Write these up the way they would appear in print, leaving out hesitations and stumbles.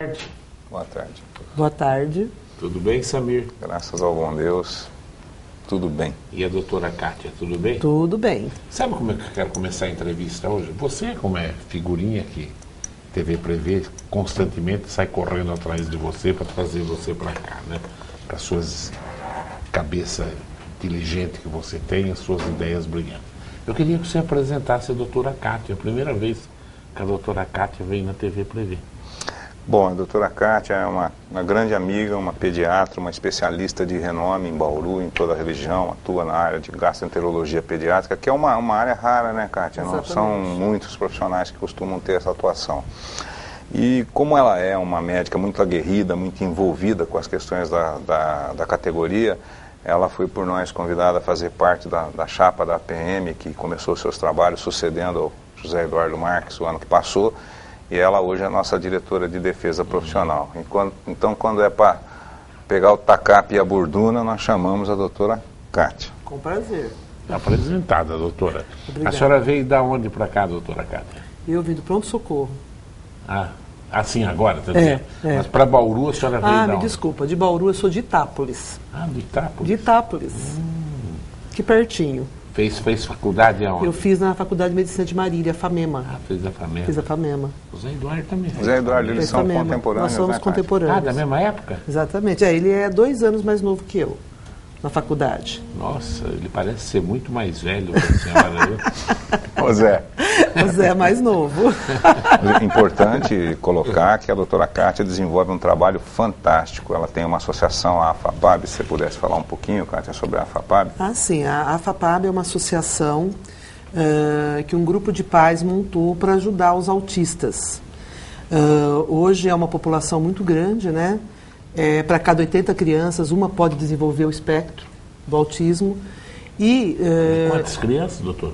tarde. Boa tarde. Boa tarde. Tudo bem, Samir? Graças ao bom Deus, tudo bem. E a doutora Kátia, tudo bem? Tudo bem. Sabe como é que eu quero começar a entrevista hoje? Você, como é figurinha que TV Prevê, constantemente sai correndo atrás de você para trazer você para cá, né? Para suas cabeça inteligente que você tem, as suas ideias brilhantes. Eu queria que você apresentasse a doutora Kátia, a primeira vez que a doutora Kátia veio na TV Prevê. Bom, a doutora Kátia é uma grande amiga, uma pediatra, uma especialista de renome em Bauru, em toda a região, atua na área de gastroenterologia pediátrica, que é uma área rara, né, Kátia? Não são muitos profissionais que costumam ter essa atuação. E como ela é uma médica muito aguerrida, muito envolvida com as questões da categoria, ela foi por nós convidada a fazer parte da chapa da APM, que começou seus trabalhos sucedendo ao José Eduardo Marques o ano que passou, e ela hoje é a nossa diretora de defesa profissional. Então, quando é para pegar o tacape e a burduna, nós chamamos a doutora Kátia. Com prazer. Apresentada, doutora. Obrigada. A senhora veio da onde para cá, doutora Kátia? Eu vim do pronto-socorro. Ah, assim agora, tá dizendo? É. Mas para Bauru a senhora veio da Me onde? desculpa, de Bauru eu sou de Itápolis. Ah, de Itápolis. De Itápolis. Que pertinho. Fez faculdade aonde? Eu fiz na Faculdade de Medicina de Marília, a FAMEMA. Ah, fez a FAMEMA. Fiz a FAMEMA. O Zé Eduardo também fez. Zé Eduardo, eles Fez são FAMEMA. contemporâneos, Nós somos né, Kátia? contemporâneos. Ah, da mesma época? Exatamente. Ele é 2 anos mais novo que eu, na faculdade. Nossa, ele parece ser muito mais velho que a senhora, viu? Ô Zé, O Zé é mais novo. é importante colocar que a doutora Kátia desenvolve um trabalho fantástico. Ela tem uma associação, a AFAPAB, se você pudesse falar um pouquinho, Kátia, sobre a AFAPAB. Sim, a AFAPAB é uma associação que um grupo de pais montou para ajudar os autistas. Hoje é uma população muito grande, né? Para cada 80 crianças, uma pode desenvolver o espectro do autismo. Quantas crianças, doutor?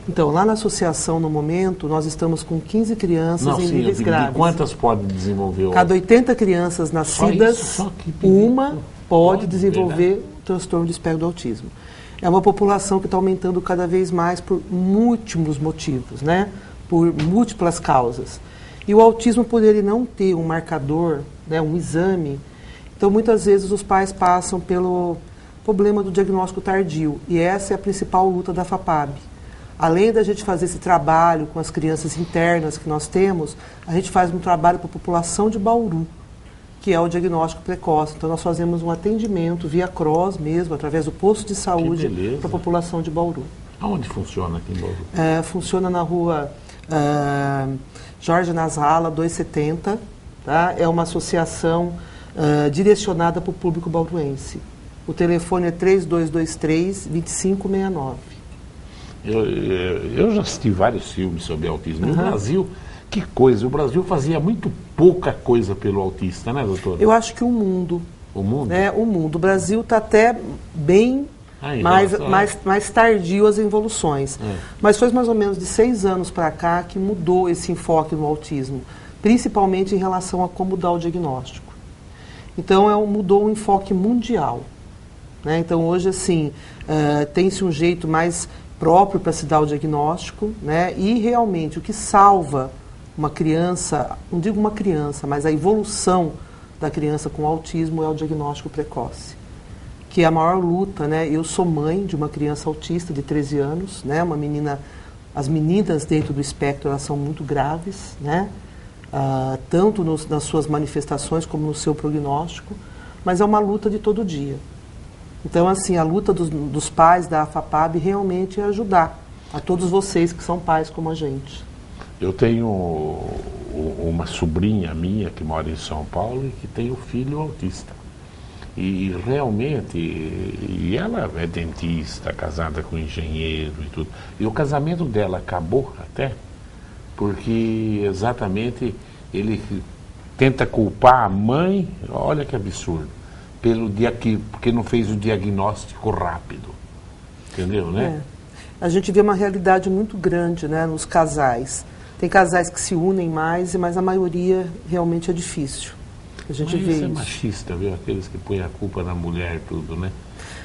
Então, lá na associação, no momento, nós estamos com 15 crianças Não, em sim, níveis graves. quantas podem desenvolver o... Cada 80 crianças nascidas, Só que uma pode Pode, desenvolver o transtorno do espectro do autismo. É uma população que está aumentando cada vez mais por múltiplos motivos, né? Por múltiplas causas. E o autismo, por ele não ter um marcador, né, um exame, então muitas vezes os pais passam pelo problema do diagnóstico tardio. E essa é a principal luta da FAPAB. Além da gente fazer esse trabalho com as crianças internas que nós temos, a gente faz um trabalho para a população de Bauru, que é o diagnóstico precoce. Então, nós fazemos um atendimento via CROSS mesmo, através do posto de saúde para a população de Bauru. Aonde funciona aqui em Bauru? Funciona na rua Jorge Nasralla, 270. Tá? É uma associação direcionada para o público bauruense. O telefone é 3223-2569. Eu já assisti vários filmes sobre autismo. No Brasil, que coisa, o Brasil fazia muito pouca coisa pelo autista, né, doutora? Eu acho que o mundo. O mundo? Né, o mundo. O Brasil está até bem mais tardio as evoluções. Mas foi mais ou menos de 6 anos para cá que mudou esse enfoque no autismo, principalmente em relação a como dar o diagnóstico. Então, mudou o enfoque mundial. Né? Então, hoje, assim, tem-se um jeito mais próprio para se dar o diagnóstico, né? E realmente o que salva uma criança, não digo uma criança, mas a evolução da criança com autismo é o diagnóstico precoce, que é a maior luta, né? Eu sou mãe de uma criança autista de 13 anos, né? Uma menina, as meninas dentro do espectro, elas são muito graves, né? Tanto nas suas manifestações como no seu prognóstico, mas é uma luta de todo dia. Então, assim, a luta dos pais da AFAPAB realmente é ajudar a todos vocês que são pais como a gente. Eu tenho uma sobrinha minha que mora em São Paulo e que tem um filho autista. E realmente, ela é dentista, casada com engenheiro e tudo. E o casamento dela acabou até porque exatamente ele tenta culpar a mãe, olha que absurdo. Porque não fez o diagnóstico rápido. Entendeu, né? A gente vê uma realidade muito grande, né, nos casais. Tem casais que se unem mais, mas a maioria realmente é difícil. A gente vê isso. É isso. machista, viu? Aqueles que põem a culpa na mulher e tudo, né?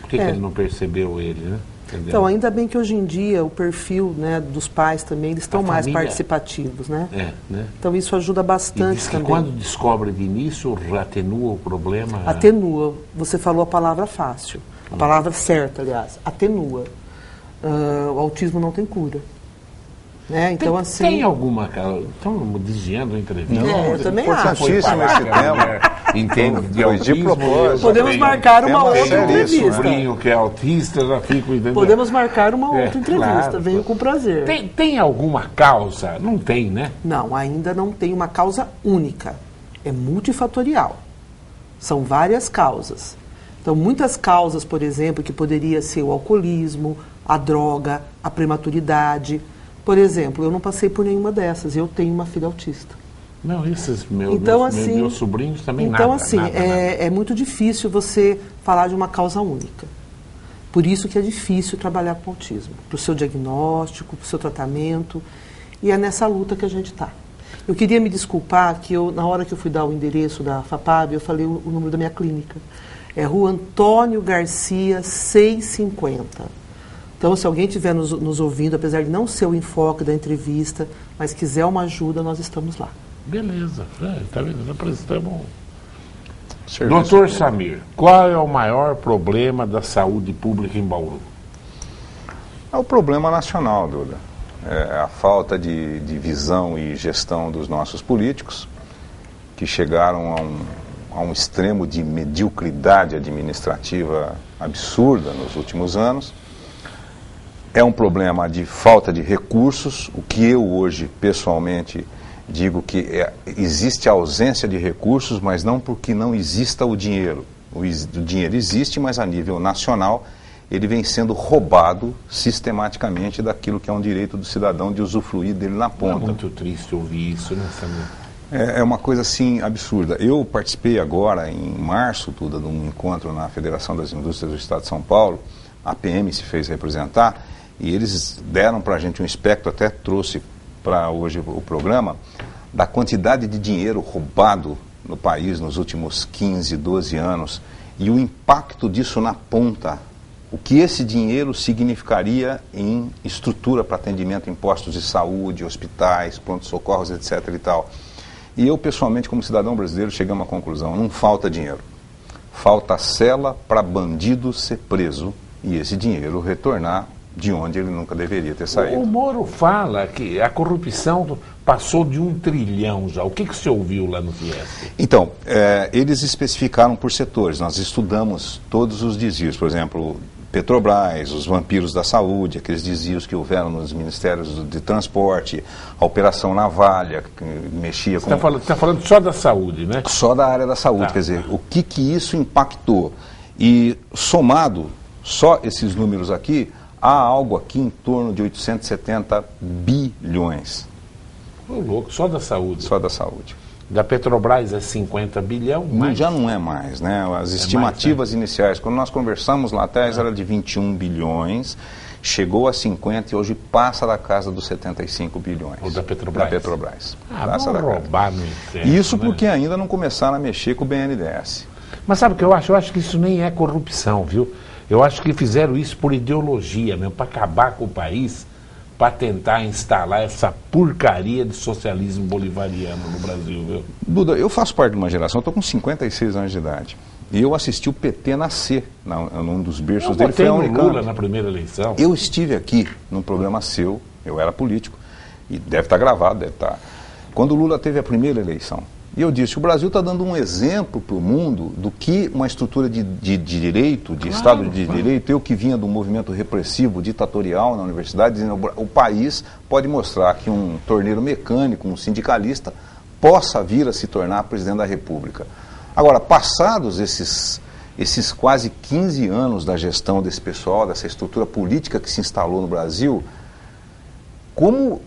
Por que ele não percebeu ele, né? Entendeu? Então, ainda bem que hoje em dia o perfil, né, dos pais também, eles estão mais participativos, né? Né? Então isso ajuda bastante e diz que também. Quando descobre de início, atenua o problema? Atenua. Você falou a palavra fácil. A palavra certa, aliás. Atenua. O autismo não tem cura. Né? Então, assim... Tem alguma... Estão desviando a entrevista. Eu também acho. Importantíssimo esse tema. Entende de Foi de autismo. propósito. Podemos marcar uma outra entrevista. Meu sobrinho que é autista, já fico entendendo. Podemos marcar uma outra entrevista. Claro. Venho com prazer. Tem alguma causa? Não tem, né? Não, ainda não tem uma causa única. É multifatorial. São várias causas. Então, muitas causas, por exemplo, que poderia ser o alcoolismo, a droga, a prematuridade. Por exemplo, eu não passei por nenhuma dessas. Eu tenho uma filha autista. Não, esses meus sobrinhos também então, nada. Então, assim, é muito difícil você falar de uma causa única. Por isso que é difícil trabalhar com autismo. Para o seu diagnóstico, para o seu tratamento. E é nessa luta que a gente está. Eu queria me desculpar que na hora que eu fui dar o endereço da FAPAB, eu falei o número da minha clínica. É Rua Antônio Garcia, 650. Então, se alguém estiver nos ouvindo, apesar de não ser o enfoque da entrevista, mas quiser uma ajuda, nós estamos lá. Beleza. Está vendo? Nós prestamos... Doutor Samir, qual é o maior problema da saúde pública em Bauru? É o problema nacional, Duda. É a falta de visão e gestão dos nossos políticos, que chegaram a um extremo de mediocridade administrativa absurda nos últimos anos. É um problema de falta de recursos, o que eu hoje, pessoalmente, digo que existe a ausência de recursos, mas não porque não exista o dinheiro. O dinheiro existe, mas a nível nacional ele vem sendo roubado sistematicamente daquilo que é um direito do cidadão de usufruir dele na ponta. É muito triste ouvir isso, né, Samir? É uma coisa assim absurda. Eu participei agora, em março, de um encontro na Federação das Indústrias do Estado de São Paulo. A PM se fez representar e eles deram para a gente um espectro, até trouxe para hoje o programa, da quantidade de dinheiro roubado no país nos últimos 15, 12 anos e o impacto disso na ponta. O que esse dinheiro significaria em estrutura para atendimento em postos de saúde, hospitais, pronto-socorros, etc. e tal. E eu, pessoalmente, como cidadão brasileiro, cheguei a uma conclusão: não falta dinheiro. Falta cela para bandido ser preso e esse dinheiro retornar de onde ele nunca deveria ter saído. O Moro fala que a corrupção passou de 1 trilhão já. O que você ouviu lá no Fiesp? Então, eles especificaram por setores. Nós estudamos todos os desvios. Por exemplo, Petrobras, os vampiros da saúde, aqueles desvios que houveram nos ministérios de transporte, a Operação Navalha, que mexia com... Você está falando só da saúde, né? Só da área da saúde. Quer dizer, o que isso impactou? E somado, só esses números aqui, há algo aqui em torno de 870 bilhões. Ô, louco, só da saúde. Só da saúde. Da Petrobras é 50 bilhão? Mais. Já não é mais, né? As estimativas iniciais, quando nós conversamos lá atrás, era de 21 bilhões, chegou a 50 e hoje passa da casa dos 75 bilhões. O da Petrobras? Da Petrobras. Vamos roubar no inferno, isso porque ainda não começaram a mexer com o BNDES. Mas sabe o que eu acho? Eu acho que isso nem é corrupção, viu? Eu acho que fizeram isso por ideologia mesmo, para acabar com o país, para tentar instalar essa porcaria de socialismo bolivariano no Brasil, viu? Duda, eu faço parte de uma geração, eu estou com 56 anos de idade, e eu assisti o PT nascer num dos berços dele. Foi a Lula na primeira eleição. Eu estive aqui num programa seu, eu era político, e deve estar gravado, deve estar, quando o Lula teve a primeira eleição. E eu disse, o Brasil está dando um exemplo para o mundo do que uma estrutura de direito, de Estado de Direito, eu que vinha do movimento repressivo, ditatorial na universidade, dizendo o país pode mostrar que um torneiro mecânico, um sindicalista, possa vir a se tornar presidente da República. Agora, passados esses quase 15 anos da gestão desse pessoal, dessa estrutura política que se instalou no Brasil, como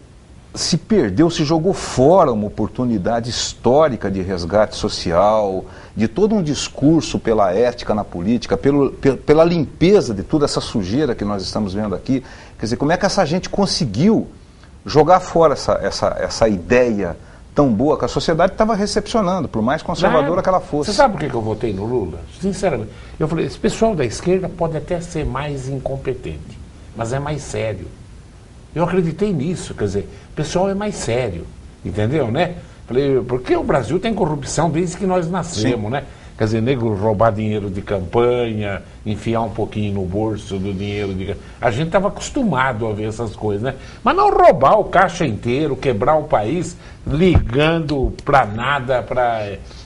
se perdeu, se jogou fora uma oportunidade histórica de resgate social, de todo um discurso pela ética na política, pela limpeza de toda essa sujeira que nós estamos vendo aqui. Quer dizer, como é que essa gente conseguiu jogar fora essa ideia tão boa que a sociedade estava recepcionando, por mais conservadora que ela fosse. Você sabe por que eu votei no Lula? Sinceramente, eu falei, esse pessoal da esquerda pode até ser mais incompetente, mas é mais sério. Eu acreditei nisso, quer dizer, o pessoal é mais sério, entendeu, né? Falei, porque o Brasil tem corrupção desde que nós nascemos, Sim. né? Quer dizer, nego roubar dinheiro de campanha, enfiar um pouquinho no bolso do dinheiro de... A gente estava acostumado a ver essas coisas, né? Mas não roubar o caixa inteiro, quebrar o país, ligando para nada,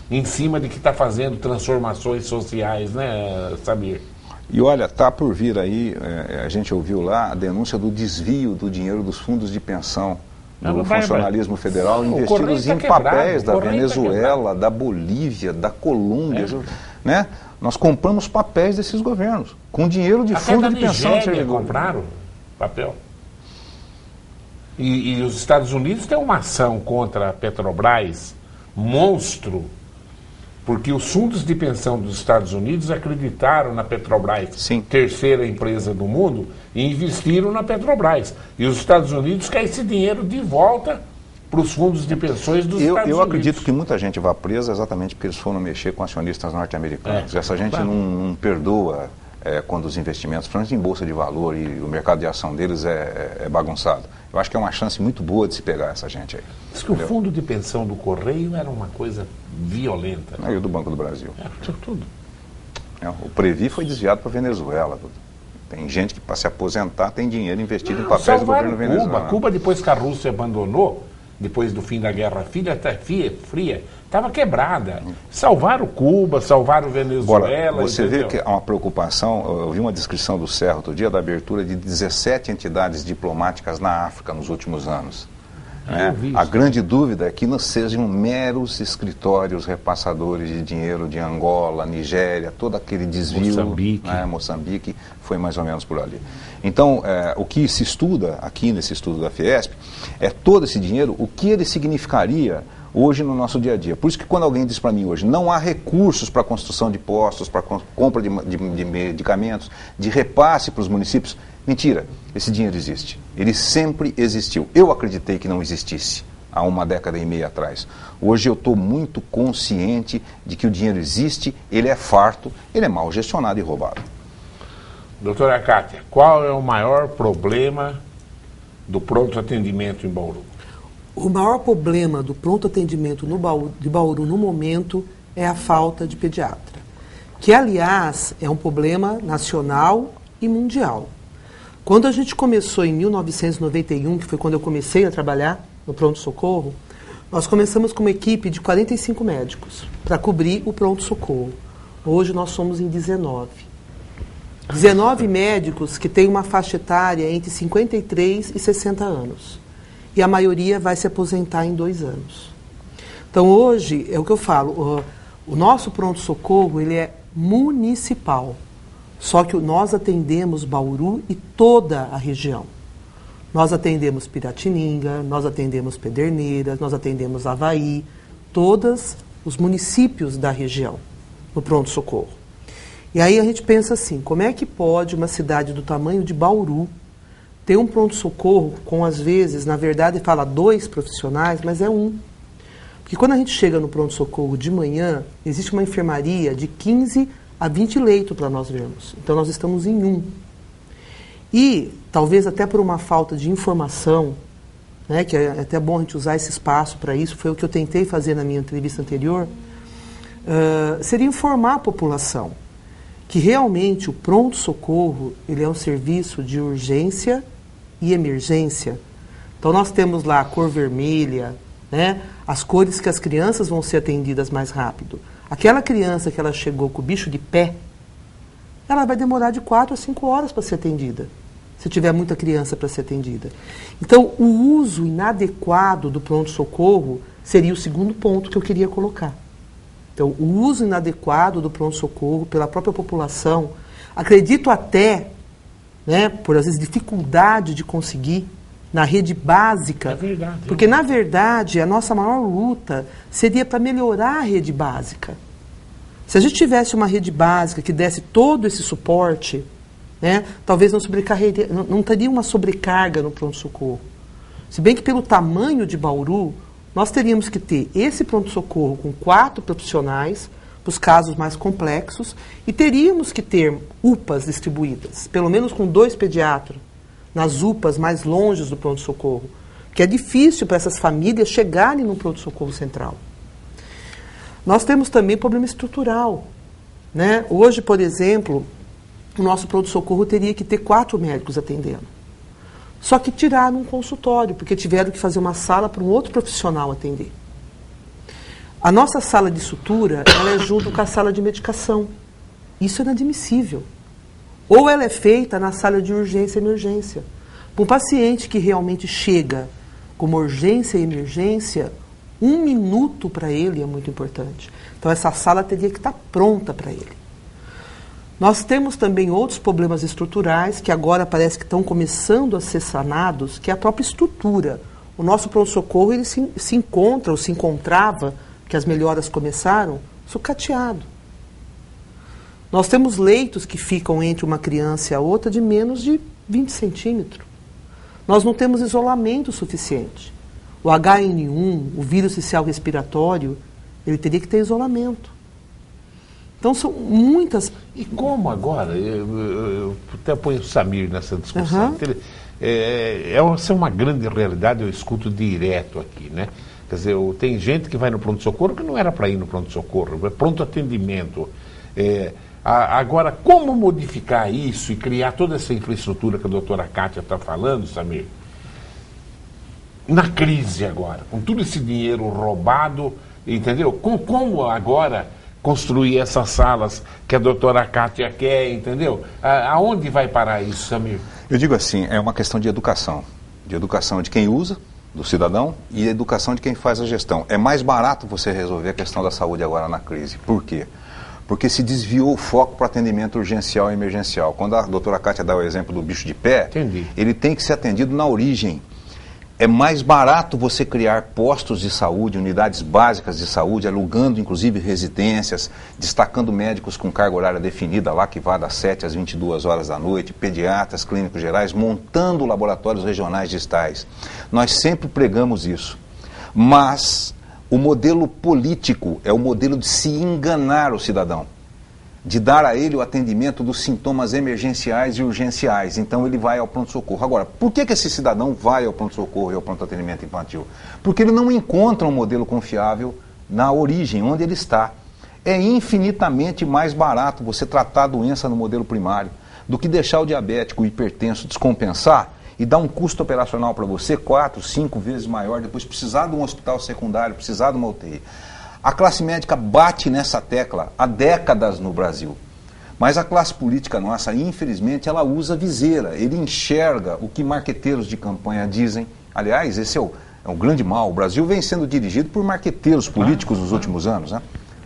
em cima de que está fazendo transformações sociais, né, Samir? E olha, está por vir aí, a gente ouviu lá a denúncia do desvio do dinheiro dos fundos de pensão do funcionalismo federal investidos em papéis da Venezuela, da Bolívia, da Colômbia, né? Nós compramos papéis desses governos, com dinheiro de fundo de pensão de servidor. Compraram papel. E os Estados Unidos têm uma ação contra a Petrobras, monstro, porque os fundos de pensão dos Estados Unidos acreditaram na Petrobras, Sim. terceira empresa do mundo, e investiram na Petrobras. E os Estados Unidos querem esse dinheiro de volta para os fundos de pensões dos Estados Unidos. Eu acredito que muita gente vai presa exatamente porque eles foram mexer com acionistas norte-americanos. Essa gente não perdoa quando os investimentos, principalmente em bolsa de valor e o mercado de ação deles é bagunçado. Eu acho que é uma chance muito boa de se pegar essa gente aí. Diz que o fundo de pensão do Correio era uma coisa violenta. E o do Banco do Brasil. Tudo. O Previ foi desviado para a Venezuela. Tem gente que, para se aposentar, tem dinheiro investido em papéis do governo venezuelano. Cuba, depois que a Rússia abandonou, depois do fim da Guerra Fria, estava quebrada. Salvaram Cuba, salvaram Venezuela. Agora, você entendeu? vê que há uma preocupação. Eu vi uma descrição do Serra outro dia da abertura de 17 entidades diplomáticas na África nos últimos anos. A grande dúvida é que não sejam meros escritórios repassadores de dinheiro de Angola, Nigéria, todo aquele desvio. Moçambique foi mais ou menos por ali. Então, o que se estuda aqui nesse estudo da Fiesp é todo esse dinheiro, o que ele significaria hoje no nosso dia a dia. Por isso que quando alguém diz para mim hoje, não há recursos para a construção de postos, para compra de medicamentos, de repasse para os municípios, mentira, esse dinheiro existe. Ele sempre existiu. Eu acreditei que não existisse há uma década e meia atrás. Hoje eu estou muito consciente de que o dinheiro existe, ele é farto, ele é mal gestionado e roubado. Doutora Kátia, qual é o maior problema do pronto atendimento em Bauru? O maior problema do pronto atendimento de Bauru no momento é a falta de pediatra, que aliás é um problema nacional e mundial. Quando a gente começou em 1991, que foi quando eu comecei a trabalhar no pronto-socorro, nós começamos com uma equipe de 45 médicos para cobrir o pronto-socorro. Hoje nós somos em 19. 19 médicos que têm uma faixa etária entre 53 e 60 anos. E a maioria vai se aposentar em 2 anos. Então hoje, é o que eu falo, o nosso pronto-socorro ele é municipal. Só que nós atendemos Bauru e toda a região. Nós atendemos Piratininga, nós atendemos Pederneiras, nós atendemos Avaí, todos os municípios da região no pronto-socorro. E aí a gente pensa assim, como é que pode uma cidade do tamanho de Bauru ter um pronto-socorro com, às vezes, na verdade, fala 2 profissionais, mas é 1. Porque quando a gente chega no pronto-socorro de manhã, existe uma enfermaria de 15 a 20 leitos para nós vermos. Então, nós estamos em 1. E, talvez até por uma falta de informação, né, que é até bom a gente usar esse espaço para isso, foi o que eu tentei fazer na minha entrevista anterior, seria informar a população que realmente o pronto-socorro ele é um serviço de urgência e emergência. Então nós temos lá a cor vermelha, né, as cores que as crianças vão ser atendidas mais rápido. Aquela criança que ela chegou com o bicho de pé, ela vai demorar de 4 a 5 horas para ser atendida, se tiver muita criança para ser atendida. Então o uso inadequado do pronto-socorro seria o segundo ponto que eu queria colocar. Então, o uso inadequado do pronto-socorro pela própria população, acredito até, né, por às vezes dificuldade de conseguir na rede básica, é verdade, porque na verdade a nossa maior luta seria para melhorar a rede básica. Se a gente tivesse uma rede básica que desse todo esse suporte, né, talvez não teria uma sobrecarga no pronto-socorro. Se bem que pelo tamanho de Bauru, nós teríamos que ter esse pronto-socorro com 4 profissionais, para os casos mais complexos, e teríamos que ter UPAs distribuídas, pelo menos com 2 pediatras, nas UPAs mais longe do pronto-socorro, que é difícil para essas famílias chegarem no pronto-socorro central. Nós temos também problema estrutural, né? Hoje, por exemplo, o nosso pronto-socorro teria que ter 4 médicos atendendo. Só que tiraram um consultório, porque tiveram que fazer uma sala para um outro profissional atender. A nossa sala de sutura, ela é junto com a sala de medicação. Isso é inadmissível. Ou ela é feita na sala de urgência e emergência. Para um paciente que realmente chega com uma urgência e emergência, 1 minuto para ele é muito importante. Então essa sala teria que estar pronta para ele. Nós temos também outros problemas estruturais que agora parece que estão começando a ser sanados, que é a própria estrutura. O nosso pronto-socorro ele se encontra, ou se encontrava, que as melhoras começaram, sucateado. Nós temos leitos que ficam entre uma criança e a outra de menos de 20 centímetros. Nós não temos isolamento suficiente. O HN1, o vírus social respiratório, ele teria que ter isolamento. Então são muitas... E como agora? Eu até ponho o Samir nessa discussão. Essa é uma grande realidade, eu escuto direto aqui, né? Quer dizer, tem gente que vai no pronto-socorro que não era para ir no pronto-socorro, é pronto atendimento. Agora, como modificar isso e criar toda essa infraestrutura que a doutora Kátia está falando, Samir? Na crise agora, com todo esse dinheiro roubado, entendeu? Como agora construir essas salas que a doutora Kátia quer, entendeu? Aonde vai parar isso, Samir? Eu digo assim, é uma questão de educação de quem usa, do cidadão, e educação de quem faz a gestão. É mais barato você resolver a questão da saúde agora na crise. Por quê? Porque se desviou o foco para atendimento urgencial e emergencial. Quando a doutora Kátia dá o exemplo do bicho de pé, ele tem que ser atendido na origem. É mais barato você criar postos de saúde, unidades básicas de saúde, alugando inclusive residências, destacando médicos com carga horária definida lá, que vai das 7 às 22 horas da noite, pediatras, clínicos gerais, montando laboratórios regionais distais. Nós sempre pregamos isso. Mas o modelo político é o modelo de se enganar o cidadão, de dar a ele o atendimento dos sintomas emergenciais e urgenciais. Então ele vai ao pronto-socorro. Agora, por que esse cidadão vai ao pronto-socorro e ao pronto-atendimento infantil? Porque ele não encontra um modelo confiável na origem, onde ele está. É infinitamente mais barato você tratar a doença no modelo primário do que deixar o diabético, o hipertenso descompensar e dar um custo operacional para você 4, 5 vezes maior, depois precisar de um hospital secundário, precisar de uma UTI. A classe médica bate nessa tecla há décadas no Brasil. Mas a classe política nossa, infelizmente, ela usa viseira. Ele enxerga o que marqueteiros de campanha dizem. Aliás, esse é um grande mal. O Brasil vem sendo dirigido por marqueteiros políticos nos últimos anos, né?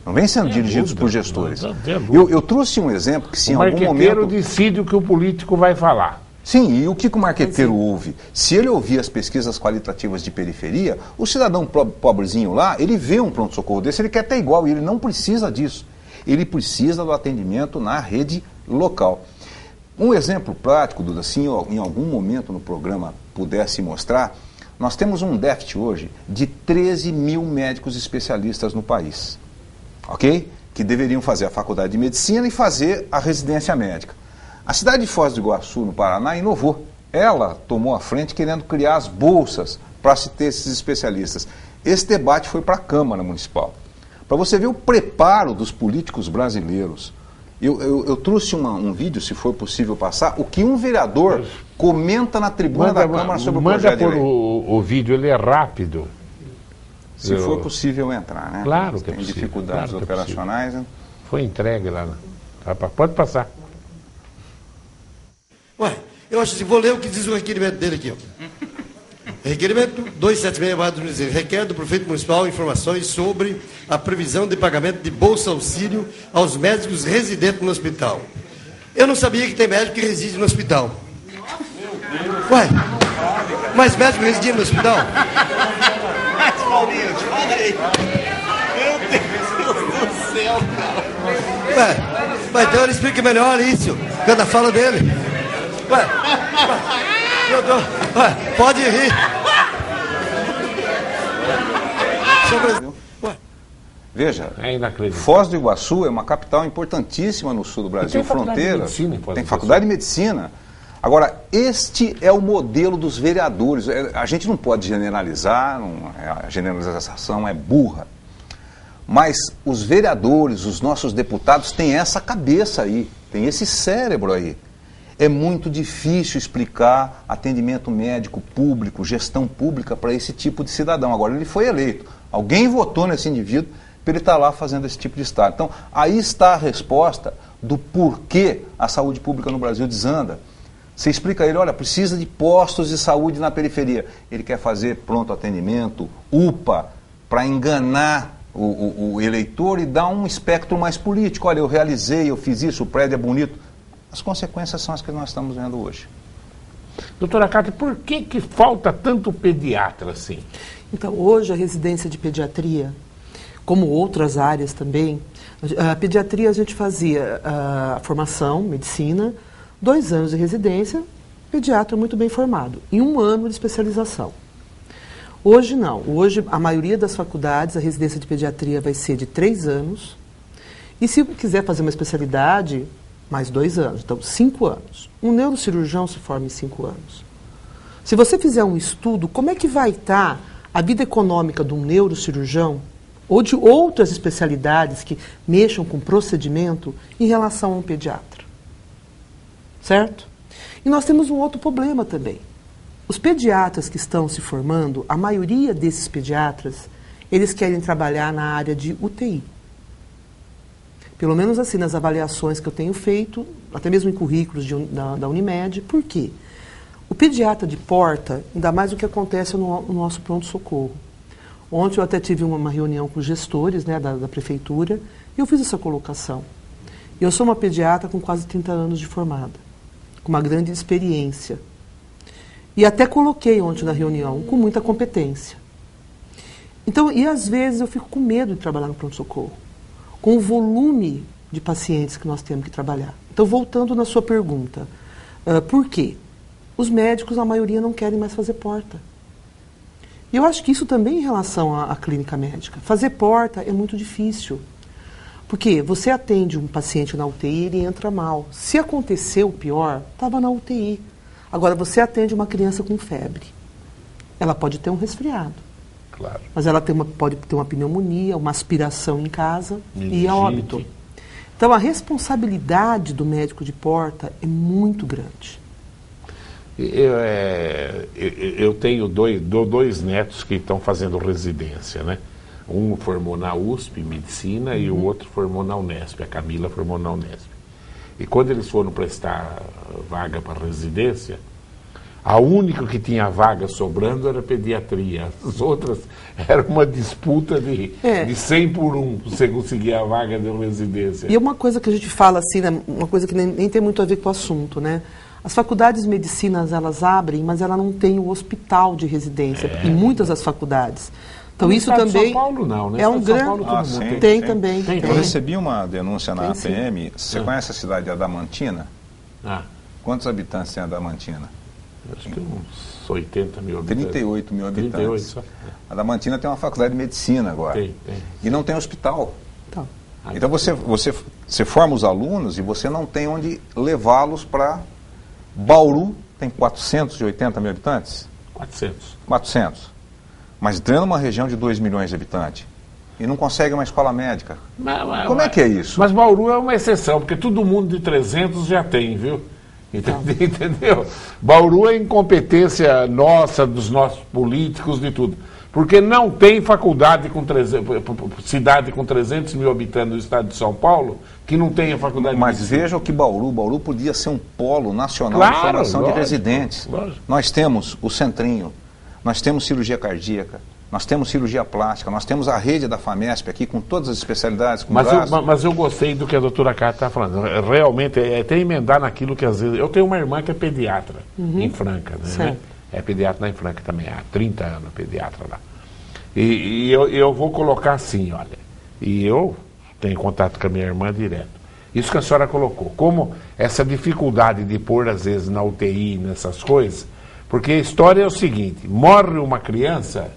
Não vem sendo dirigidos por gestores. Eu trouxe um exemplo que se em algum momento... O marqueteiro decide o que o político vai falar. Sim, e o que o marqueteiro ouve? Se ele ouvir as pesquisas qualitativas de periferia, o cidadão pobrezinho lá, ele vê um pronto-socorro desse, ele quer ter igual, e ele não precisa disso. Ele precisa do atendimento na rede local. Um exemplo prático, Duda, se em algum momento no programa pudesse mostrar, nós temos um déficit hoje de 13 mil médicos especialistas no país, ok? Que deveriam fazer a faculdade de medicina e fazer a residência médica. A cidade de Foz do Iguaçu, no Paraná, inovou. Ela tomou a frente querendo criar as bolsas para se ter esses especialistas. Esse debate foi para a Câmara Municipal. Para você ver o preparo dos políticos brasileiros. Eu trouxe um vídeo, se for possível passar, o que um vereador comenta na tribuna da Câmara sobre o projeto de lei. Manda por o vídeo, ele é rápido. Se for possível entrar, né? Claro que é possível. Tem dificuldades operacionais. Né? Foi entregue lá. Pode passar. Ué, eu acho assim, vou ler o que diz o requerimento dele aqui, ó. Requerimento 276/2016. Requer do prefeito municipal informações sobre a previsão de pagamento de bolsa auxílio aos médicos residentes no hospital. Eu não sabia que tem médico que reside no hospital. Ué, mas médico reside no hospital? Mas, Paulinho, te falei. Meu Deus do céu, cara. Ué, então ele explica melhor isso, cada fala dele. Ué, pode rir. Veja, Foz do Iguaçu é uma capital importantíssima no sul do Brasil, fronteira. Tem faculdade de medicina. Agora, este é o modelo dos vereadores. A gente não pode generalizar, a generalização é burra. Mas os vereadores, os nossos deputados têm essa cabeça aí, tem esse cérebro aí. É muito difícil explicar atendimento médico público, gestão pública para esse tipo de cidadão. Agora, ele foi eleito. Alguém votou nesse indivíduo para ele estar lá fazendo esse tipo de estado. Então, aí está a resposta do porquê a saúde pública no Brasil desanda. Você explica a ele, olha, precisa de postos de saúde na periferia. Ele quer fazer pronto atendimento, UPA, para enganar o eleitor e dar um espectro mais político. Olha, eu realizei, eu fiz isso, o prédio é bonito. As consequências são as que nós estamos vendo hoje. Doutora Cátia, por que falta tanto pediatra assim? Então, hoje a residência de pediatria, como outras áreas também, a pediatria a gente fazia a formação, medicina, 2 anos de residência, pediatra muito bem formado, e 1 ano de especialização. Hoje não. Hoje, a maioria das faculdades, a residência de pediatria vai ser de 3 anos, e se quiser fazer uma especialidade, mais 2 anos, então 5 anos. Um neurocirurgião se forma em 5 anos. Se você fizer um estudo, como é que vai estar a vida econômica de um neurocirurgião, ou de outras especialidades que mexam com procedimento, em relação a um pediatra? Certo? E nós temos um outro problema também. Os pediatras que estão se formando, a maioria desses pediatras, eles querem trabalhar na área de UTI. Pelo menos assim, nas avaliações que eu tenho feito, até mesmo em currículos da Unimed. Por quê? O pediatra de porta, ainda mais o que acontece no nosso pronto-socorro. Ontem eu até tive uma reunião com os gestores, né, da prefeitura, e eu fiz essa colocação. Eu sou uma pediatra com quase 30 anos de formada, com uma grande experiência. E até coloquei ontem na reunião, com muita competência. Então, e às vezes eu fico com medo de trabalhar no pronto-socorro, com o volume de pacientes que nós temos que trabalhar. Então, voltando na sua pergunta, por quê? Os médicos, a maioria, não querem mais fazer porta. E eu acho que isso também em relação à clínica médica. Fazer porta é muito difícil. Porque você atende um paciente na UTI e ele entra mal. Se acontecer o pior, estava na UTI. Agora, você atende uma criança com febre. Ela pode ter um resfriado. Claro. Mas ela pode ter uma pneumonia, uma aspiração em casa e a óbito. Então, a responsabilidade do médico de porta é muito grande. Eu tenho dois netos que estão fazendo residência, né? Um formou na USP, medicina, e o outro formou na Unesp. A Camila formou na Unesp. E quando eles foram prestar vaga para residência, a única que tinha vaga sobrando era pediatria. As outras era uma disputa de 100 por 1 para você conseguir a vaga de residência. E uma coisa que a gente fala assim, né, uma coisa que nem tem muito a ver com o assunto, né? As faculdades de medicina, elas abrem, mas ela não tem o hospital de residência, em muitas das faculdades. Então, isso também São Paulo, não, né? é um grande... Tem também. Eu recebi uma denúncia na APM. Você conhece a cidade de Adamantina? Quantos habitantes tem Adamantina? Acho que uns 80 mil habitantes. 38 mil habitantes. 38 só. Adamantina tem uma faculdade de medicina agora. Tem. E não tem hospital. Então você forma os alunos e você não tem onde levá-los para... Bauru tem 480 mil habitantes? 400. Mas dentro de uma região de 2 milhões de habitantes. E não consegue uma escola médica. Como é que é isso? Mas Bauru é uma exceção, porque todo mundo de 300 já tem, viu? Entendeu? Bauru é incompetência nossa, dos nossos políticos, de tudo. Porque não tem faculdade cidade com 300 mil habitantes no estado de São Paulo que não tenha faculdade de medicina. Mas veja que Bauru podia ser um polo nacional de formação de residentes. Lógico. Nós temos o Centrinho, nós temos cirurgia cardíaca, nós temos cirurgia plástica, nós temos a rede da FAMESP aqui com todas as especialidades. Mas eu gostei do que a doutora Cátia está falando. Realmente, até emendar naquilo que às vezes... Eu tenho uma irmã que é pediatra em Franca, né? É pediatra lá em Franca também, há 30 anos pediatra lá. E eu vou colocar assim, olha, e eu tenho contato com a minha irmã direto. Isso que a senhora colocou, como essa dificuldade de pôr, às vezes, na UTI, nessas coisas, porque a história é o seguinte, morre uma criança,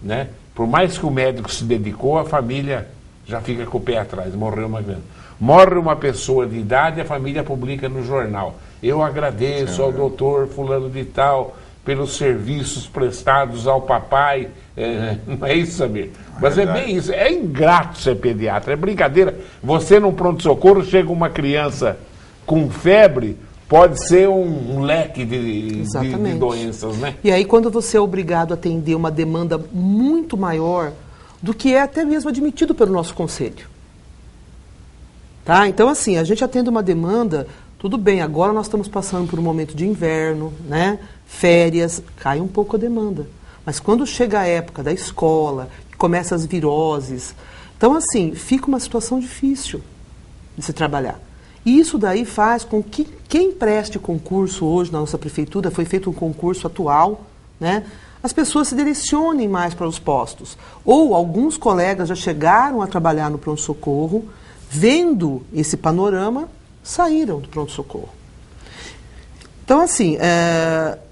né? Por mais que o médico se dedicou, a família já fica com o pé atrás, morreu uma criança. Morre uma pessoa de idade, a família publica no jornal. Eu agradeço ao doutor fulano de tal pelos serviços prestados ao papai. Não é isso, Samir? Mas é bem isso. É ingrato ser pediatra, é brincadeira. Você num pronto-socorro, chega uma criança com febre, pode ser um leque de doenças, né? E aí quando você é obrigado a atender uma demanda muito maior do que é até mesmo admitido pelo nosso conselho. Tá? Então, assim, a gente atende uma demanda, tudo bem, agora nós estamos passando por um momento de inverno, né? Férias, cai um pouco a demanda. Mas quando chega a época da escola, que começa as viroses, então, assim, fica uma situação difícil de se trabalhar. E isso daí faz com que quem preste concurso hoje na nossa prefeitura, foi feito um concurso atual, né? As pessoas se direcionem mais para os postos. Ou alguns colegas já chegaram a trabalhar no pronto-socorro, vendo esse panorama, saíram do pronto-socorro. Então, assim,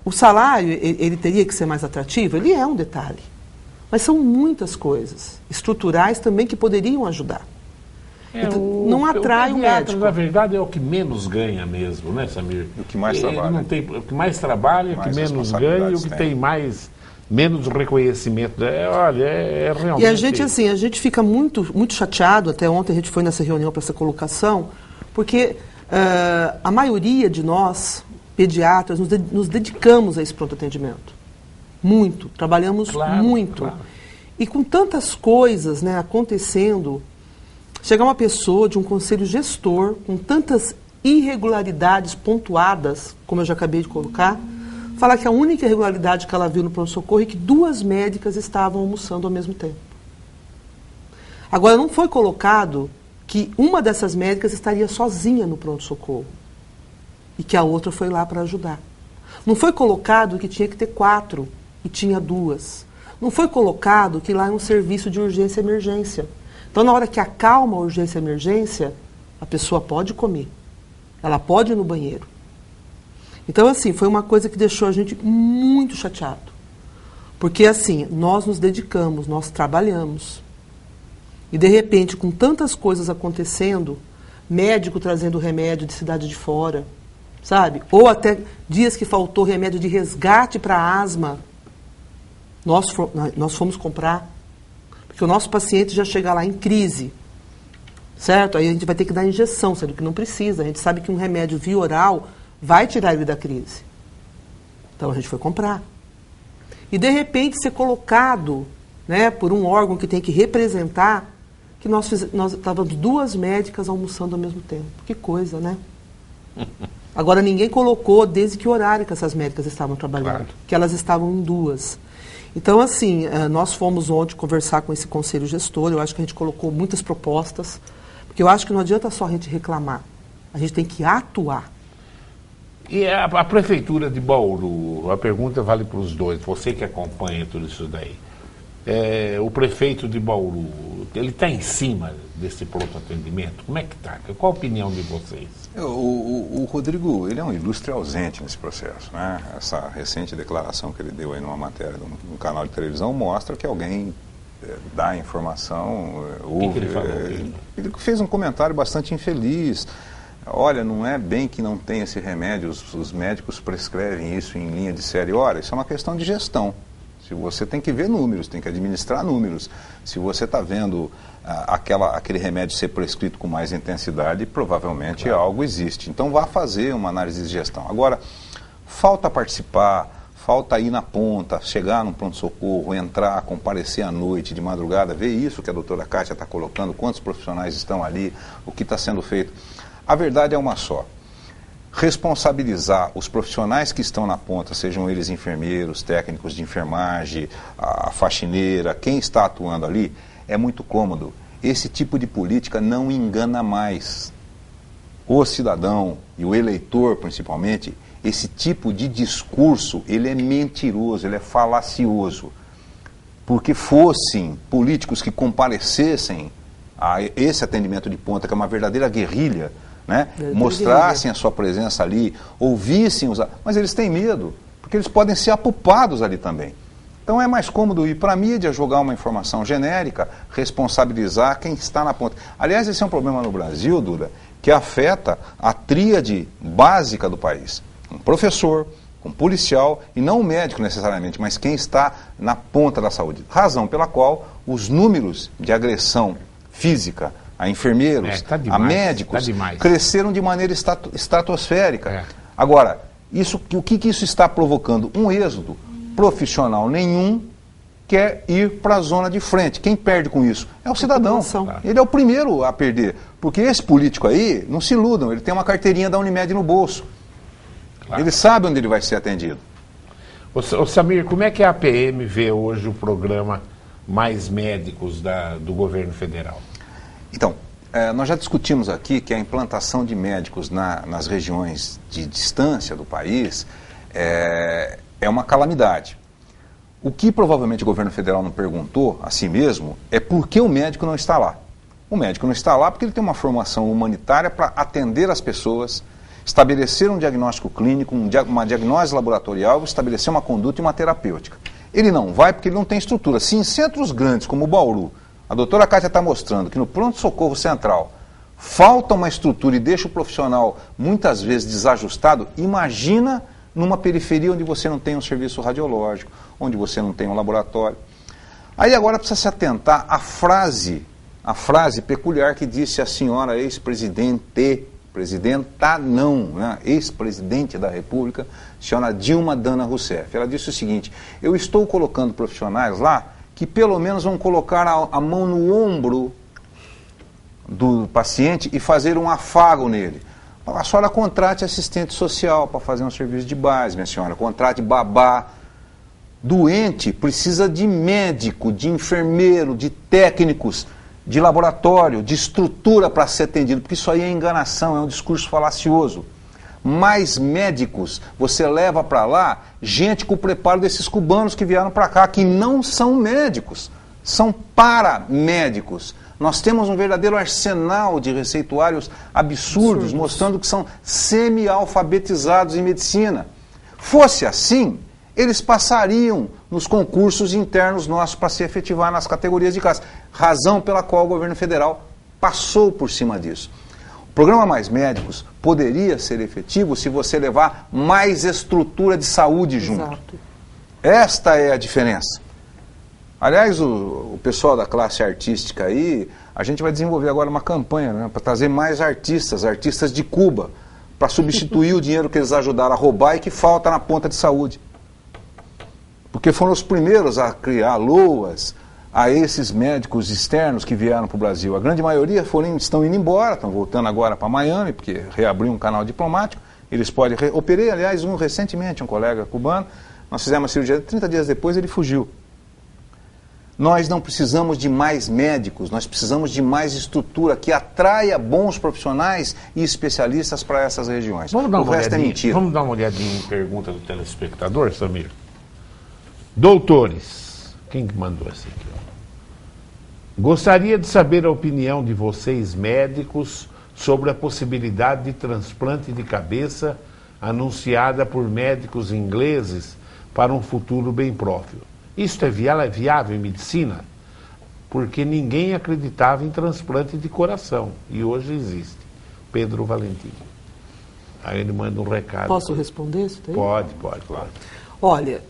o salário, ele teria que ser mais atrativo? Ele é um detalhe. Mas são muitas coisas estruturais também que poderiam ajudar. Então, não atrai o médico. Na verdade, é o que menos ganha mesmo, né, Samir? O que mais trabalha. Não tem, o que mais trabalha, o que menos ganha e o que tem menos reconhecimento. É realmente... E a gente, assim, a gente fica muito, muito chateado, até ontem a gente foi nessa reunião para essa colocação, porque a maioria de nós, pediatras, nos dedicamos a esse pronto atendimento. Muito, trabalhamos muito. Claro. E com tantas coisas, né, acontecendo, chegar uma pessoa de um conselho gestor com tantas irregularidades pontuadas, como eu já acabei de colocar, falar que a única irregularidade que ela viu no pronto-socorro é que 2 médicas estavam almoçando ao mesmo tempo. Agora, não foi colocado que uma dessas médicas estaria sozinha no pronto-socorro e que a outra foi lá para ajudar. Não foi colocado que tinha que ter 4 e tinha 2. Não foi colocado que lá é um serviço de urgência e emergência. Então, na hora que acalma a urgência e emergência, a pessoa pode comer. Ela pode ir no banheiro. Então, assim, foi uma coisa que deixou a gente muito chateado. Porque, assim, nós nos dedicamos, nós trabalhamos. E, de repente, com tantas coisas acontecendo, médico trazendo remédio de cidade de fora, sabe? Ou até dias que faltou remédio de resgate para asma, nós fomos comprar. Porque o nosso paciente já chega lá em crise, certo? Aí a gente vai ter que dar injeção, sendo que não precisa. A gente sabe que um remédio via oral vai tirar ele da crise. Então a gente foi comprar. E de repente ser colocado, né, por um órgão que tem que representar, que nós estávamos 2 médicas almoçando ao mesmo tempo. Que coisa, né? Agora ninguém colocou desde que horário que essas médicas estavam trabalhando, que elas estavam em 2. Então, assim, nós fomos ontem conversar com esse conselho gestor, eu acho que a gente colocou muitas propostas, porque eu acho que não adianta só a gente reclamar, a gente tem que atuar. E a prefeitura de Bauru, a pergunta vale para os dois, você que acompanha tudo isso daí. O prefeito de Bauru, ele está em cima desse pronto atendimento? Como é que está? Qual a opinião de vocês? O Rodrigo, ele é um ilustre ausente nesse processo, né? Essa recente declaração que ele deu aí numa matéria de um canal de televisão mostra que alguém dá informação. O que ele falou? Ele fez um comentário bastante infeliz. Olha, não é bem que não tem esse remédio, os médicos prescrevem isso em linha de série. Olha, isso é uma questão de gestão. Se você tem que ver números, tem que administrar números. Se você está vendo aquele remédio ser prescrito com mais intensidade, provavelmente algo existe. Então vá fazer uma análise de gestão. Agora, falta participar, falta ir na ponta, chegar num pronto-socorro, entrar, comparecer à noite, de madrugada, ver isso que a doutora Kátia está colocando, quantos profissionais estão ali, o que está sendo feito. A verdade é uma só. Responsabilizar os profissionais que estão na ponta, sejam eles enfermeiros, técnicos de enfermagem, a faxineira, quem está atuando ali, é muito cômodo. Esse tipo de política não engana mais o cidadão e o eleitor, principalmente. Esse tipo de discurso, ele é mentiroso, ele é falacioso. Porque fossem políticos que comparecessem a esse atendimento de ponta, que é uma verdadeira guerrilha, né? Mostrassem a sua presença ali, ouvissem os... Mas eles têm medo, porque eles podem ser apupados ali também. Então é mais cômodo ir para a mídia, jogar uma informação genérica, responsabilizar quem está na ponta. Aliás, esse é um problema no Brasil, Duda, que afeta a tríade básica do país. Um professor, um policial, e não o médico necessariamente, mas quem está na ponta da saúde. Razão pela qual os números de agressão física a enfermeiros, a médicos, cresceram de maneira estratosférica. Agora, o que isso está provocando? Um êxodo. Profissional nenhum quer ir para a zona de frente. Quem perde com isso? É o cidadão. Ele é o primeiro a perder. Porque esse político aí, não se iludam, ele tem uma carteirinha da Unimed no bolso. Ele sabe onde ele vai ser atendido. Ô Samir, como é que a PM vê hoje o programa Mais Médicos do governo federal? Então, nós já discutimos aqui que a implantação de médicos nas regiões de distância do país é uma calamidade. O que provavelmente o governo federal não perguntou a si mesmo é por que o médico não está lá. O médico não está lá porque ele tem uma formação humanitária para atender as pessoas, estabelecer um diagnóstico clínico, uma diagnose laboratorial, estabelecer uma conduta e uma terapêutica. Ele não vai porque ele não tem estrutura. Se em centros grandes como o Bauru, a doutora Kátia está mostrando que no pronto-socorro central falta uma estrutura e deixa o profissional muitas vezes desajustado, imagina numa periferia onde você não tem um serviço radiológico, onde você não tem um laboratório. Aí agora precisa se atentar à frase peculiar que disse a senhora ex-presidente da República, senhora Dilma Dana Rousseff. Ela disse o seguinte: eu estou colocando profissionais lá que pelo menos vão colocar a mão no ombro do paciente e fazer um afago nele. A senhora contrate assistente social para fazer um serviço de base, minha senhora, contrate babá. Doente precisa de médico, de enfermeiro, de técnicos, de laboratório, de estrutura para ser atendido, porque isso aí é enganação, é um discurso falacioso. Mais médicos, você leva para lá gente com o preparo desses cubanos que vieram para cá, que não são médicos, são paramédicos. Nós temos um verdadeiro arsenal de receituários absurdos, mostrando que são semi-alfabetizados em medicina. Fosse assim, eles passariam nos concursos internos nossos para se efetivar nas categorias de classe. Razão pela qual o governo federal passou por cima disso. O programa Mais Médicos poderia ser efetivo se você levar mais estrutura de saúde junto. Exato. Esta é a diferença. Aliás, o pessoal da classe artística aí, a gente vai desenvolver agora uma campanha, né, para trazer mais artistas de Cuba, para substituir o dinheiro que eles ajudaram a roubar e que falta na ponta de saúde. Porque foram os primeiros a criar loas a esses médicos externos que vieram para o Brasil. A grande maioria estão indo embora, estão voltando agora para Miami, porque reabriu um canal diplomático. Eles podem... Operei, aliás, recentemente, um colega cubano, nós fizemos a cirurgia, 30 dias depois ele fugiu. Nós não precisamos de mais médicos, nós precisamos de mais estrutura que atraia bons profissionais e especialistas para essas regiões. O resto é mentira. Vamos dar uma olhadinha em pergunta do telespectador, Samir? Doutores, quem mandou essa aqui? Gostaria de saber a opinião de vocês, médicos, sobre a possibilidade de transplante de cabeça anunciada por médicos ingleses para um futuro bem próximo. Isso é viável em medicina? Porque ninguém acreditava em transplante de coração. E hoje existe. Pedro Valentim. Aí ele manda um recado. Posso responder isso daí? Pode, claro. Olha,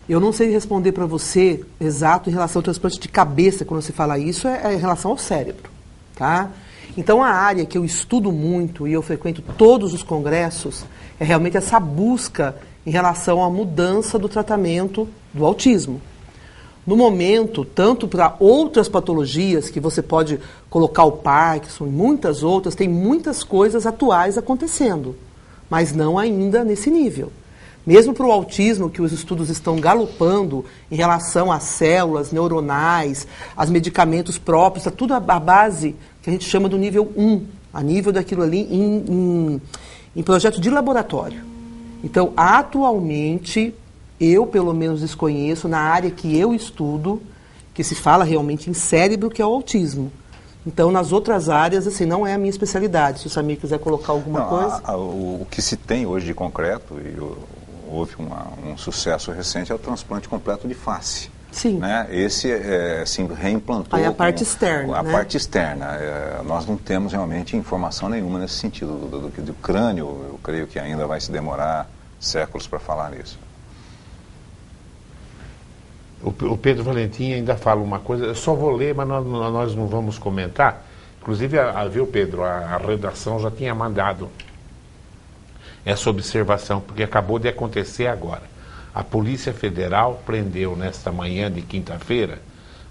eu não sei responder para você exato em relação ao transplante de cabeça, quando você fala isso, é em relação ao cérebro. Tá? Então a área que eu estudo muito e eu frequento todos os congressos é realmente essa busca em relação à mudança do tratamento do autismo. No momento, tanto para outras patologias, que você pode colocar o Parkinson e muitas outras, tem muitas coisas atuais acontecendo, mas não ainda nesse nível. Mesmo para o autismo, que os estudos estão galopando em relação às células neuronais, aos medicamentos próprios, está tudo à base que a gente chama do nível 1, a nível daquilo ali em projeto de laboratório. Então, atualmente, eu pelo menos desconheço, na área que eu estudo, que se fala realmente em cérebro, que é o autismo. Então, nas outras áreas, assim, não é a minha especialidade. Se o Samir quiser colocar alguma coisa... O que se tem hoje de concreto, e o houve um sucesso recente, é o transplante completo de face. Sim. Né? Esse se reimplantou. Aí a parte externa. A parte externa. Nós não temos realmente informação nenhuma nesse sentido. Do crânio, eu creio que ainda vai se demorar séculos para falar nisso. O Pedro Valentim ainda fala uma coisa, eu só vou ler, mas nós não vamos comentar. Inclusive, viu, Pedro, a redação já tinha mandado essa observação, porque acabou de acontecer agora. A Polícia Federal prendeu nesta manhã de quinta-feira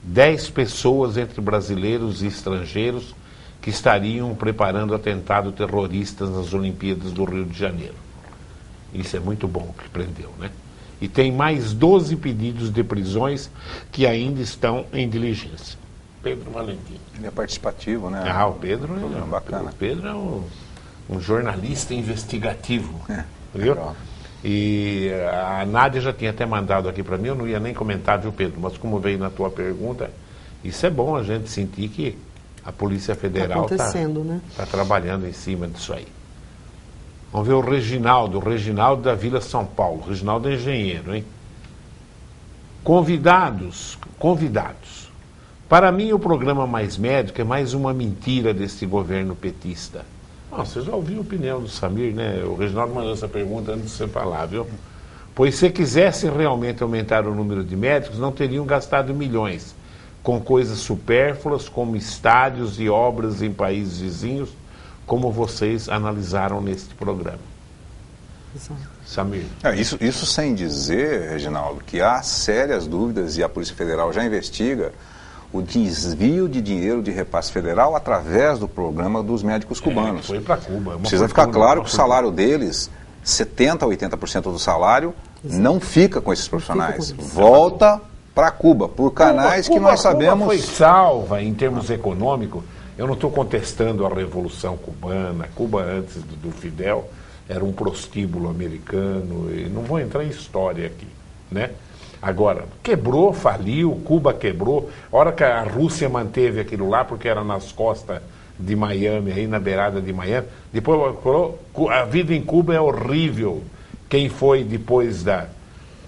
10 pessoas entre brasileiros e estrangeiros que estariam preparando atentado terroristas nas Olimpíadas do Rio de Janeiro. Isso é muito bom que prendeu, né? E tem mais 12 pedidos de prisões que ainda estão em diligência. Pedro Valentim. Ele é participativo, né? O Pedro é bacana. O Pedro é um jornalista investigativo. Viu? Legal. E a Nádia já tinha até mandado aqui para mim, eu não ia nem comentar, viu, Pedro? Mas como veio na tua pergunta, isso é bom a gente sentir que a Polícia Federal está trabalhando em cima disso aí. Vamos ver o Reginaldo da Vila São Paulo. O Reginaldo é engenheiro, hein? Convidados. Para mim, o programa Mais Médico é mais uma mentira desse governo petista. Você já ouviu a opinião do Samir, né? O Reginaldo mandou essa pergunta antes de você falar, viu? Pois se quisessem realmente aumentar o número de médicos, não teriam gastado milhões com coisas supérfluas, como estádios e obras em países vizinhos, como vocês analisaram neste programa. Exato. Samir. Isso sem dizer, Reginaldo, que há sérias dúvidas e a Polícia Federal já investiga o desvio de dinheiro de repasse federal através do programa dos médicos cubanos. Foi para Cuba. Precisa ficar claro que o salário deles, 70% a 80% do salário, não fica com esses profissionais. Volta para Cuba, por canais que nós sabemos... Cuba foi salva em termos econômicos. Eu não estou contestando a Revolução Cubana. Cuba, antes do Fidel, era um prostíbulo americano. E não vou entrar em história aqui, né? Agora, quebrou, faliu, Cuba quebrou. A hora que a Rússia manteve aquilo lá, porque era nas costas de Miami, aí na beirada de Miami. Depois, a vida em Cuba é horrível. Quem foi depois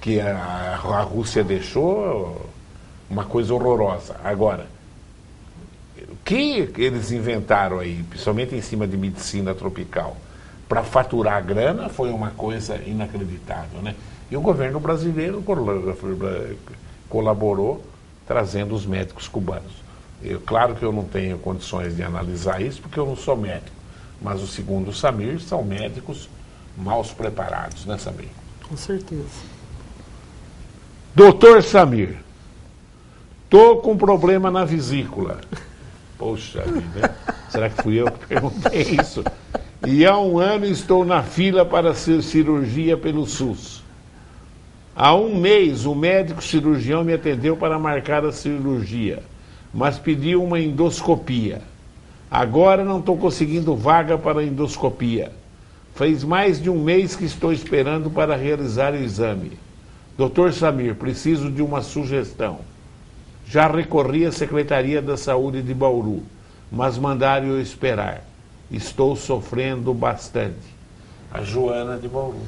que a Rússia deixou, uma coisa horrorosa. Agora, o que eles inventaram aí, principalmente em cima de medicina tropical, para faturar a grana, foi uma coisa inacreditável, né? E o governo brasileiro colaborou trazendo os médicos cubanos. Claro que eu não tenho condições de analisar isso, porque eu não sou médico. Mas, segundo o Samir, são médicos mal preparados, né, Samir? Com certeza. Doutor Samir, tô com problema na vesícula. Poxa vida, será que fui eu que perguntei isso? E há 1 ano estou na fila para ser cirurgia pelo SUS. Há 1 mês, o médico cirurgião me atendeu para marcar a cirurgia, mas pediu uma endoscopia. Agora não estou conseguindo vaga para a endoscopia. Faz mais de 1 mês que estou esperando para realizar o exame. Doutor Samir, preciso de uma sugestão. Já recorri à Secretaria da Saúde de Bauru, mas mandaram eu esperar. Estou sofrendo bastante. A Joana de Bauru.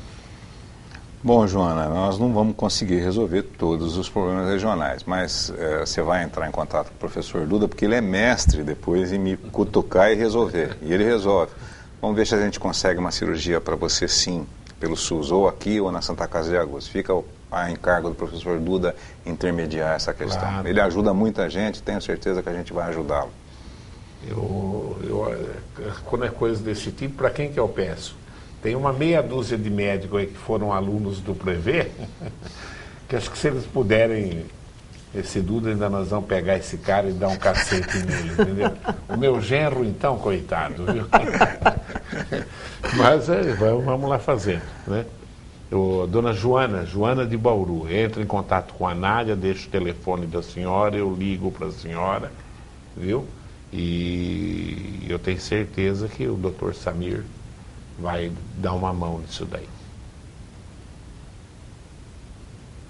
Bom, Joana, nós não vamos conseguir resolver todos os problemas regionais, mas você vai entrar em contato com o professor Duda, porque ele é mestre depois em me cutucar e resolver. E ele resolve. Vamos ver se a gente consegue uma cirurgia para você, sim, pelo SUS, ou aqui ou na Santa Casa de Agosto. Fica a encargo do professor Duda intermediar essa questão. Claro. Ele ajuda muita gente, tenho certeza que a gente vai ajudá-lo. Quando é coisa desse tipo, para quem que eu peço? Tem uma meia dúzia de médicos aí que foram alunos do Prevê, que acho que se eles puderem, esse Duda, ainda nós vamos pegar esse cara e dar um cacete nele, entendeu? O meu genro, então, coitado, viu? Mas vamos lá fazendo, né? Dona Joana de Bauru, entra em contato com a Nádia, deixa o telefone da senhora, eu ligo para a senhora, viu? E eu tenho certeza que o doutor Samir vai dar uma mão nisso daí.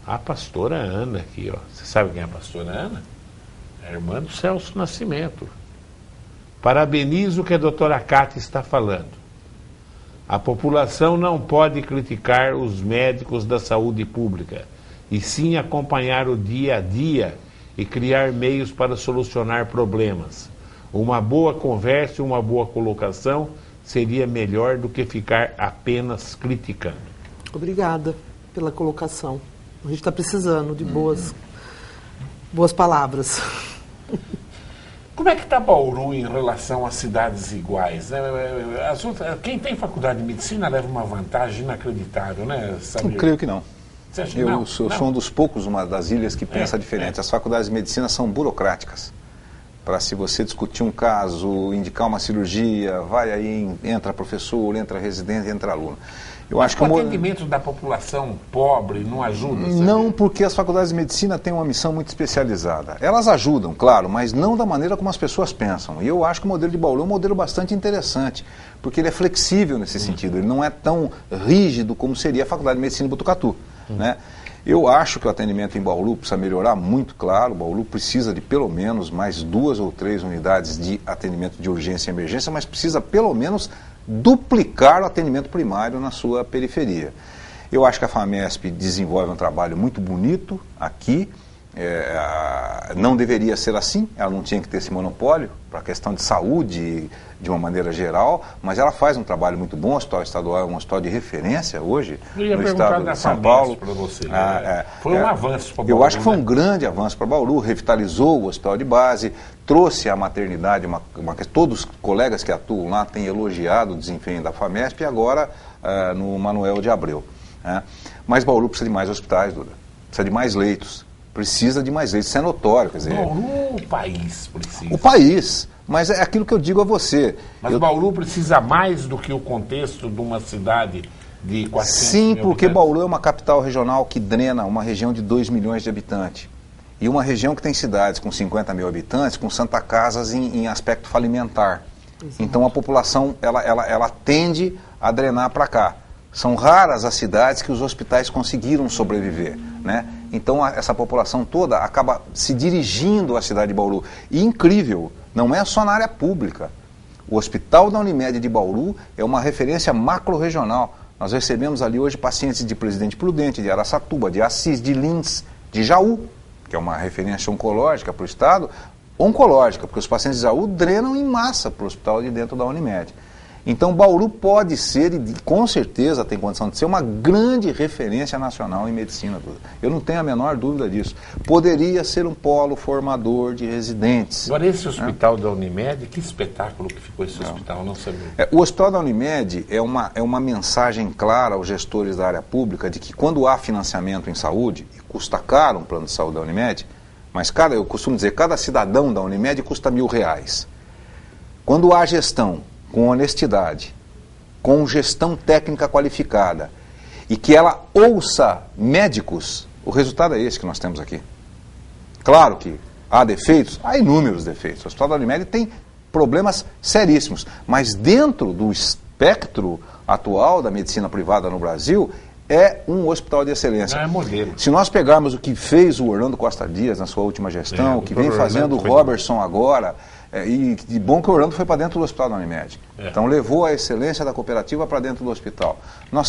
A pastora Ana aqui, ó. Você sabe quem é a pastora Ana? É a irmã do Celso Nascimento. Parabenizo o que a doutora Cátia está falando. A população não pode criticar os médicos da saúde pública, e sim acompanhar o dia a dia e criar meios para solucionar problemas. Uma boa conversa e uma boa colocação seria melhor do que ficar apenas criticando. Obrigada pela colocação. A gente está precisando de boas palavras. Como é que está Bauru em relação às cidades iguais? Quem tem faculdade de medicina leva uma vantagem inacreditável, né, Samir? Eu creio que não. Você acha que Eu não? sou um dos poucos uma das ilhas que pensa diferente. As faculdades de medicina são burocráticas. Para se você discutir um caso, indicar uma cirurgia, vai aí, entra professor, entra residente, entra aluno. Eu acho que o atendimento da população pobre não ajuda? Sabe? Não, porque as faculdades de medicina têm uma missão muito especializada. Elas ajudam, claro, mas não da maneira como as pessoas pensam. E eu acho que o modelo de Bauru é um modelo bastante interessante, porque ele é flexível nesse sentido, ele não é tão rígido como seria a Faculdade de Medicina de Botucatu, né? Eu acho que o atendimento em Bauru precisa melhorar muito, claro. Bauru precisa de pelo menos mais 2 ou 3 unidades de atendimento de urgência e emergência, mas precisa pelo menos duplicar o atendimento primário na sua periferia. Eu acho que a FAMESP desenvolve um trabalho muito bonito aqui. Não deveria ser assim, ela não tinha que ter esse monopólio para a questão de saúde de uma maneira geral, mas ela faz um trabalho muito bom. O hospital estadual é um hospital de referência hoje no estado de São Paulo. Você, foi um avanço para Bauru. Eu acho que foi um grande avanço para Bauru, revitalizou o hospital de base, trouxe a maternidade, todos os colegas que atuam lá têm elogiado o desempenho da FAMESP e agora no Manuel de Abreu. Mas Bauru precisa de mais hospitais, Duda, precisa de mais leitos. Precisa de mais leitos, isso é notório. Quer dizer, Bauru, o país precisa. O país, mas é aquilo que eu digo a você. Mas Bauru precisa mais do que o contexto de uma cidade de 400 Sim, mil porque habitantes. Bauru é uma capital regional que drena uma região de 2 milhões de habitantes. E uma região que tem cidades com 50 mil habitantes, com Santa Casas em aspecto falimentar. Então a população, ela tende a drenar para cá. São raras as cidades que os hospitais conseguiram sobreviver, né? Então essa população toda acaba se dirigindo à cidade de Bauru. E incrível, não é só na área pública. O Hospital da Unimed de Bauru é uma referência macro-regional. Nós recebemos ali hoje pacientes de Presidente Prudente, de Araçatuba, de Assis, de Lins, de Jaú, que é uma referência oncológica para o estado, oncológica, porque os pacientes de Jaú drenam em massa para o hospital de dentro da Unimed. Então Bauru pode ser, e com certeza tem condição de ser, uma grande referência nacional em medicina. Eu não tenho a menor dúvida disso. Poderia ser um polo formador de residentes. Agora esse hospital da Unimed, que espetáculo que ficou esse hospital, não sabia. O hospital da Unimed é uma mensagem clara aos gestores da área pública de que quando há financiamento em saúde, e custa caro um plano de saúde da Unimed, mas eu costumo dizer, cada cidadão da Unimed custa R$1.000. Quando há gestão com honestidade, com gestão técnica qualificada, e que ela ouça médicos, o resultado é esse que nós temos aqui. Claro que há defeitos, há inúmeros defeitos. O Hospital da Unimed tem problemas seríssimos, mas dentro do espectro atual da medicina privada no Brasil, é um hospital de excelência. É modelo. Se nós pegarmos o que fez o Orlando Costa Dias na sua última gestão, o que vem fazendo o Robertson agora, e de bom que o Orlando foi para dentro do hospital da Unimed. Então levou a excelência da cooperativa para dentro do hospital. Nós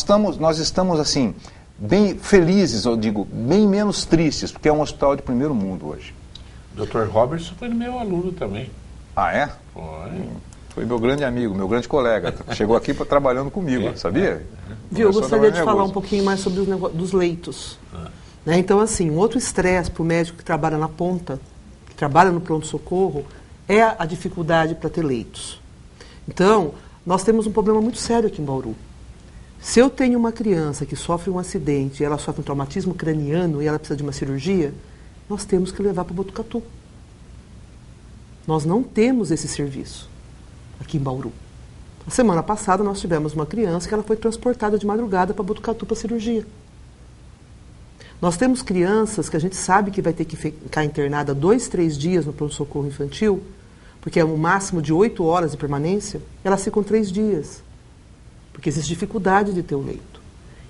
estamos assim, bem felizes, eu digo, bem menos tristes, porque é um hospital de primeiro mundo hoje. O Dr. Robertson foi meu aluno também. Ah, é? Foi. Foi meu grande amigo, meu grande colega. Chegou aqui trabalhando comigo, sabia? Viu, eu gostaria de falar um pouquinho mais sobre dos leitos. Né? Então, assim, um outro estresse para o médico que trabalha na ponta, que trabalha no pronto-socorro, é a dificuldade para ter leitos. Então, nós temos um problema muito sério aqui em Bauru. Se eu tenho uma criança que sofre um acidente, ela sofre um traumatismo craniano e ela precisa de uma cirurgia, nós temos que levar para Botucatu. Nós não temos esse serviço aqui em Bauru. A semana passada nós tivemos uma criança que ela foi transportada de madrugada para Botucatu para cirurgia. Nós temos crianças que a gente sabe que vai ter que ficar internada 2, 3 dias no pronto-socorro infantil, porque é um máximo de 8 horas de permanência, elas ficam 3 dias, porque existe dificuldade de ter o leito.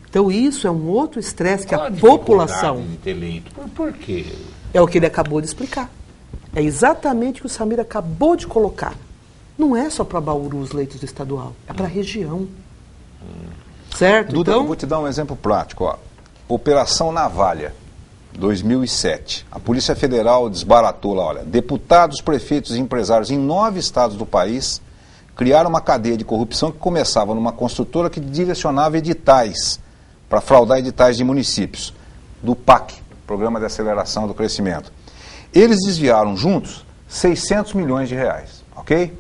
Então isso é um outro estresse que a população... de ter leito? Por quê? É o que ele acabou de explicar. É exatamente o que o Samir acabou de colocar. Não é só para Bauru os leitos do estadual, é para a região. Certo? Duda, então, eu vou te dar um exemplo prático. Ó. Operação Navalha, 2007. A Polícia Federal desbaratou lá, olha, deputados, prefeitos e empresários em 9 estados do país criaram uma cadeia de corrupção que começava numa construtora que direcionava editais para fraudar editais de municípios, do PAC, Programa de Aceleração do Crescimento. Eles desviaram juntos 600 milhões de reais, ok?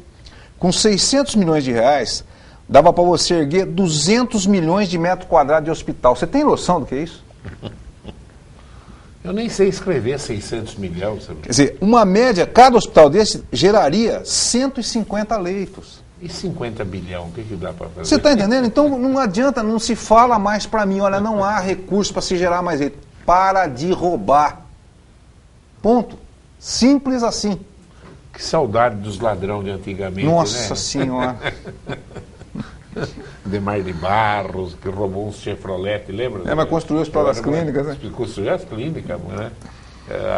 Com 600 milhões de reais, dava para você erguer 200 milhões de metros quadrados de hospital. Você tem noção do que é isso? Eu nem sei escrever 600 milhões. Sabe? Quer dizer, uma média, cada hospital desse geraria 150 leitos. E 50 bilhões, o que dá para fazer? Você está entendendo? Então não adianta, não se fala mais para mim, olha, não há recurso para se gerar mais leito. Para de roubar. Ponto. Simples assim. Que saudade dos ladrões de antigamente, Nossa né? Senhora. Demar de Barros, que roubou uns Chevrolet, lembra? Mas construiu o Hospital das Clínicas, né? Construiu as clínicas, né?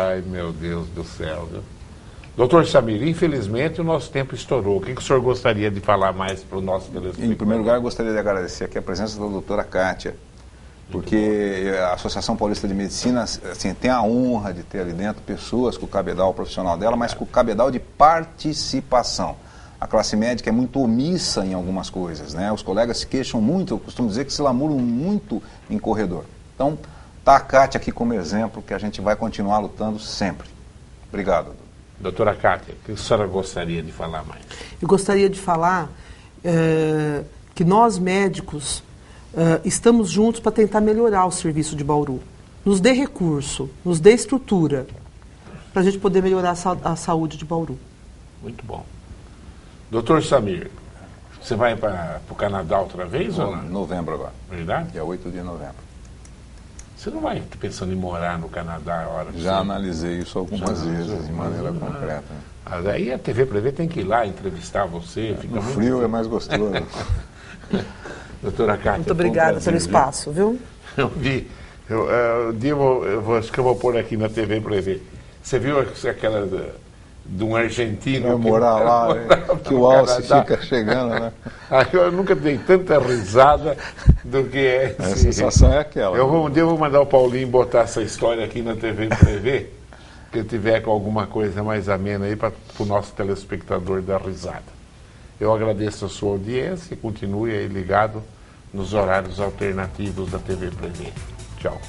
Ai, meu Deus do céu, viu? Doutor Samir, infelizmente o nosso tempo estourou. O que o senhor gostaria de falar mais para o nosso telespectador? Em primeiro lugar, eu gostaria de agradecer aqui a presença da doutora Kátia, porque a Associação Paulista de Medicina assim, tem a honra de ter ali dentro pessoas com o cabedal profissional dela, mas com o cabedal de participação. A classe médica é muito omissa em algumas coisas, né? Os colegas se queixam muito, eu costumo dizer que se lamuram muito em corredor. Então, tá a Kátia aqui como exemplo, que a gente vai continuar lutando sempre. Obrigado. Doutora Kátia, o que a senhora gostaria de falar mais? Eu gostaria de falar que nós médicos estamos juntos para tentar melhorar o serviço de Bauru. Nos dê recurso, nos dê estrutura, para a gente poder melhorar a saúde de Bauru. Muito bom. Doutor Samir, você vai para o Canadá outra vez ou não? Novembro agora. Verdade? Dia 8 de novembro. Você não vai pensando em morar no Canadá a hora? Já analisei isso algumas vezes, de maneira concreta. Aí a TV Prevê tem que ir lá entrevistar você. Fica no frio é mais gostoso. Doutora Kátia. Muito obrigada pelo espaço, viu? Eu vi. Acho que eu vou pôr aqui na TV Prevê. Você viu aquela de um argentino vai morar lá, que o alce fica chegando, né? Eu nunca dei tanta risada do que é. A sensação é aquela. Um dia eu vou mandar o Paulinho botar essa história aqui na TV Prevê, que eu tiver com alguma coisa mais amena aí para o nosso telespectador dar risada. Eu agradeço a sua audiência e continue aí ligado nos horários alternativos da TV Prevê. Tchau.